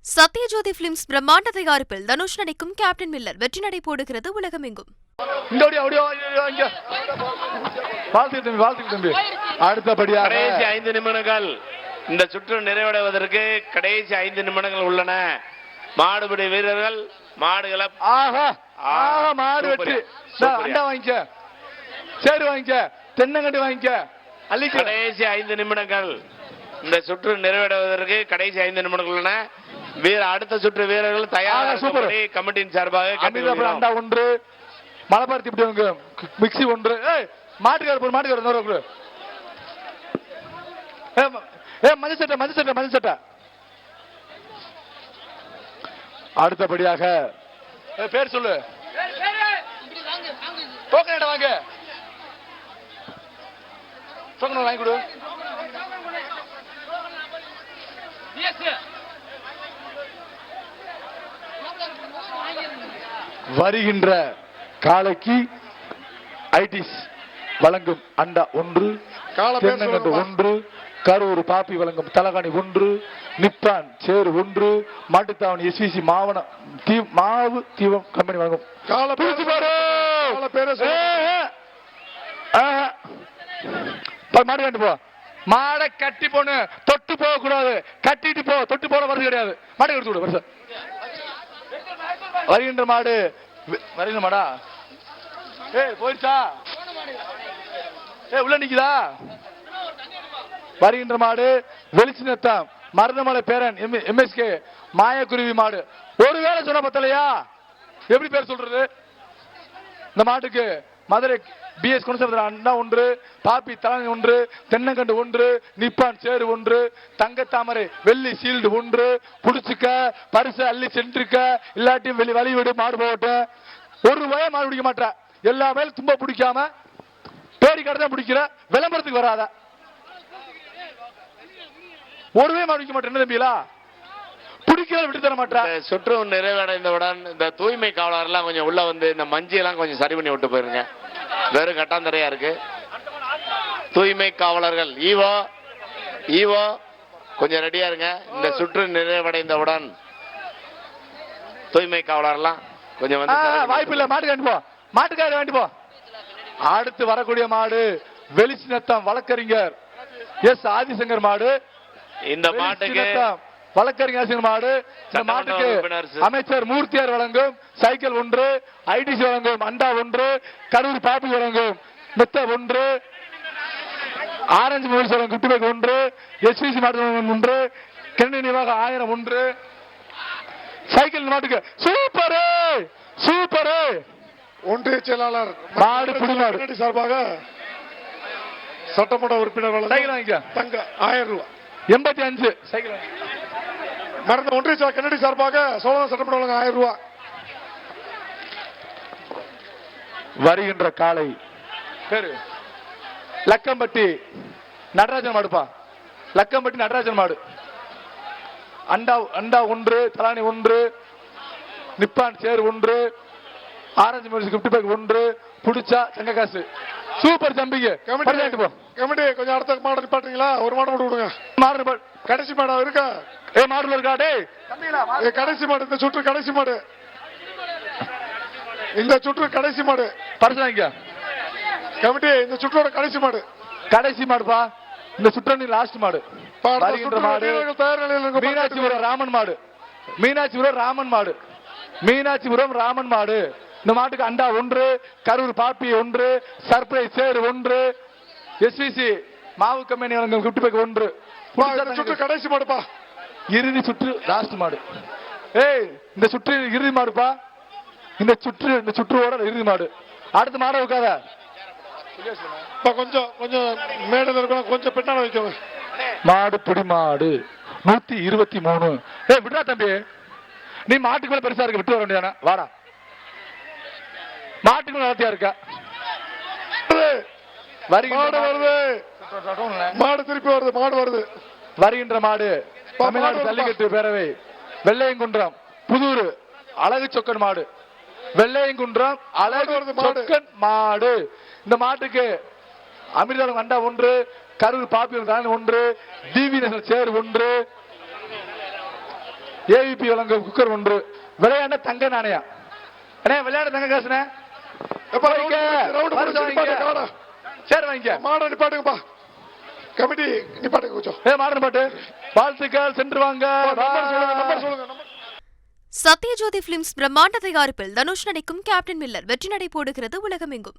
Sathyajothi films பிரம்மாண்ட தயாரிப்பில் தனுஷ் நடிக்கும் கேப்டன் மில்லர் வெற்றி நடை போடுகிறது உலகமெங்கும். அடுத்தபடியாக கடைசி 5 நிமிடங்கள் இந்த சுற்று நிறைவடைவதற்கு கடைசி 5 நிமிடங்கள் உள்ளன. மாடுபிடி வீரர்கள் மாடுகளை மாடு வெற்றி வாங்கிக்க, சேரு வாங்கிக்க, தென்னங்கட்டு வாங்கிக்க. கடைசி 5 நிமிடங்கள் இந்த சுற்று நிறைவடைவதற்கு கடைசி 5 நிமிடங்கள் உள்ளன. அடுத்த சுற்று வீரர்கள் தயாராக கமிட்டியின் சார்பாக ஒன்று மலபாரத்தி மிக்சி ஒன்று மாட்டுக்கார மஞ்சள் சட்டை. அடுத்தபடியாக பேர் சொல்லு, வாங்க வாங்கி கொடு. வருகின்ற காலைக்கு ஐடிஸ் வழங்கும் அண்டா ஒன்று, தென்னங்கட்டு ஒன்று, கரூர் பாப்பி வழங்கும் தலகாணி ஒன்று, நிப்பான் சேரு ஒன்று, மாட்டுத்தாவணி எஸ்விசி மாவு தீவம் கம்பெனி வழங்கும் மாடு கண்டு போ. மாடை கட்டி போன தொட்டு போக கூடாது, கட்டிட்டு போ. தொட்டு போன வருது கிடையாது. மாடு எடுத்து விடு. வருகின்ற மாடு வருகின்ற மாடா போயிடுச்சா? உள்ள நிக்குதா? வருகின்ற மாடு வெளிச்சினத்தாம் மருதமலை பேரன் எம்எஸ்கே மாயக்குருவி மாடு. ஒருவேளை சொன்ன பத்தலையா? எப்படி பேர் சொல்றது? இந்த மாட்டுக்கு மதுரை பிஎஸ் குணசேகரன் அண்ணா ஒன்று, பாப்பி தலனி ஒன்று, தென்னங்கண்டு ஒன்று, நிப்பான் சேரு ஒன்று, தங்கத்தாமரை வெள்ளி சீல்டு ஒன்று. புடிச்சுக்க பரிசு அள்ளி சென்றுக்க, இல்லாட்டியும் வழி விடு. மாடு போகட்டும். ஒரு வய மாடு பிடிக்க மாட்டா. எல்லா வயலும் தும்ப பிடிக்காம பேடி கடை பிடிக்கிற விளம்பரத்துக்கு வராத. ஒருவே மாடு பிடிக்க மாட்டேன். என்ன தம்பிகளா பிடிக்கிறத விட்டு தர மாட்டா. சுற்று நிறைவடைந்தவுடன் இந்த தூய்மை காவலர்லாம் கொஞ்சம் உள்ள வந்து இந்த மஞ்சியெல்லாம் கொஞ்சம் சரி பண்ணி விட்டு போயிருங்க. வெறும் கட்டாந்தரையா இருக்கு. தூய்மை காவலர்கள் ஈவோ கொஞ்சம் ரெடியா இருங்க. இந்த சுற்று நிறைவடைந்தவுடன் தூய்மை காவலர்லாம் கொஞ்சம் வந்து வாய்ப்பு இல்ல. மாட்டுக்கார வேண்டி போ. அடுத்து வரக்கூடிய மாடு வெளிச்சினத்தம் வழக்கறிஞர் எஸ் ஆதிசங்கர் மாடு. இந்த மாட்டுக்கு வழக்கறிஞர் மாடு. இந்த மாட்டுக்கு அமைச்சர் மூர்த்தியார் வழங்கும் சைக்கிள் ஒன்று, ஐடிசி வழங்கும் அண்டா ஒன்று, கரூர் பாப்பி வழங்கும் மெத்த ஒன்று, ஆரஞ்சு மொழிஸ் வழங்கும் குட்டி பேக் ஒன்று, எஸ்பிசி மாட்டு ஒன்று, கென்னடி நிர்வாக 1000 ஒன்று. சைக்கிள் மாட்டுக்கு சூப்பரு ஒன்றிய செயலாளர் மாடு புடிமாடு சார்பாக சட்டமன்ற உறுப்பினர் சைக்கிள் வாங்கிக்க. தங்க 1000 ரூபாய் 85 சைக்கிள் மறந்த ஒன்றிய கன்னடி சார்பாக சோழ சட்டமன்ற 1000 ரூபாய். வருகின்ற காலை பேரு லக்கம்பட்டி நடராஜன் மாடுப்பா. லக்கம்பட்டி நடராஜன் மாடு. அண்டா ஒன்று, தலானி ஒன்று, நிப்பான் சேர் ஒன்று, ஆரஞ்சு மியூசிக் கிஃப்ட் பேக் ஒன்று, புடிச்சா சங்க காசு. சூப்பர் தம்பிங்க. கமிட்டி கொஞ்சம் அடுத்த மாடு நிப்பாட்டுறீங்களா? ஒரு மாடு மட்டும் விடுங்க. மாடு கடைசி மாடா இருக்கா? மாடு இருக்கா? கடைசி மாடு. இந்த சுற்று கடைசி மாடு. இந்த சுற்று கடைசி மாடு. பரிசு கமிட்டி இந்த சுற்றோட கடைசி மாடு. கடைசி மாடுப்பா. இந்த சுற்று லாஸ்ட் மாடு. வருகின்ற மாடு மீனாட்சிபுரம் ராமன் மாடு. மீனாட்சிபுரம் ராமன் மாடு. இந்த மாட்டுக்கு அண்டா ஒன்று, கரூர் பாப்பி ஒன்று, சர்ப்ரைஸ் சேர் ஒன்று, எஸ்விசி மாவு கம்பெனி வழங்கும் கிஃப்ட் பேக் ஒன்று. சுற்று கடைசி மாடுப்பா. இறுதி சுற்று லாஸ்ட் மாடு. இந்த சுற்று இறுதி மாடுப்பா. இந்த சுற்றுவோட இறுதி மாடு. அடுத்த மாட வைக்காத. கொஞ்சம் மேடல இருக்கணும். கொஞ்சம் பெண்ணால வைக்கணும். மாடு புடி மாடு 123. விடுறா தம்பி, நீ மாட்டுக்கு மேல பெருசா இருக்க விட்டு வர வேண்டியதானே. வாடா, மாட்டுக்கு மேல நடத்தியா இருக்க. மாடு திருப்பி வருது. மாடு வருது. வருகின்ற மாடு தமிழ்நாடு ஜல்லிக்கட்டு பேரவை வெள்ளையங்குன்றம் புதூர் அழகு சொக்கன் மாடு. வெள்ளையங்குன்றம் அழகு சொக்கன் மாடு. இந்த மாட்டுக்கு அமிர்தாலம் அண்டா ஒன்று, கரூர் பாப்பி ஒன்று, டிவி நேஷனல் சேர் ஒன்று. ஏவிபி வழங்கும் குக்கர் 1, விளையாண்ட தங்க நாணயம். அண்ணே விளையாண்ட தங்க காசுனே. எப்பா, வாங்கிக்க. ரவுண்டு பரிசு முடிச்சு வாங்கிக்க. நிப்பாட்டுங்க, வாடா. சரி வாங்கிக்க. மாட நிப்பாட்டுங்கப்பா. கமிட்டி நிப்பாட்டுங்க கொஞ்சம். மாடர்ன் பாட்டு. வாழ்த்துக்கள், சென்று வாங்க. நம்பர் சொல்லுங்க, நம்பர் சொல்லுங்க, நம்பர். சத்யஜோதி பிலிம்ஸ் பிரம்மாண்ட தயாரிப்பில் தனுஷ் நடிக்கும் கேப்டன் மில்லர் வெற்றி நடை போடுகிறது உலகமெங்கும்.